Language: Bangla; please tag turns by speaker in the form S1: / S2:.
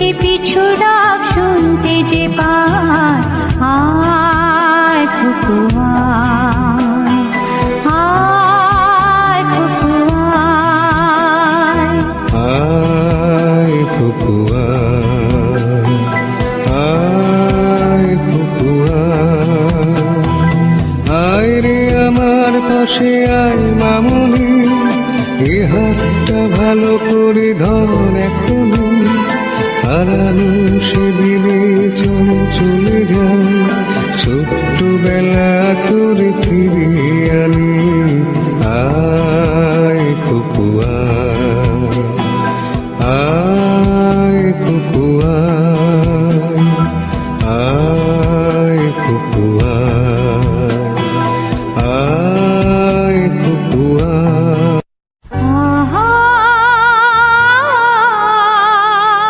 S1: সে পিছু ডাক শুনতে যে পায়, আয় ফুপু আয়, আয় ফুপু আয়,
S2: আয় ফুপু আয়, আয় ফুপু আয় রে আমার পাশে আয় মামুনি, এ হাতটা ভালো করে ধর এখনো, হারানো সেদিনে চলে যায়, ছোট্টবেলা তোর ফিরিয়ে আনি।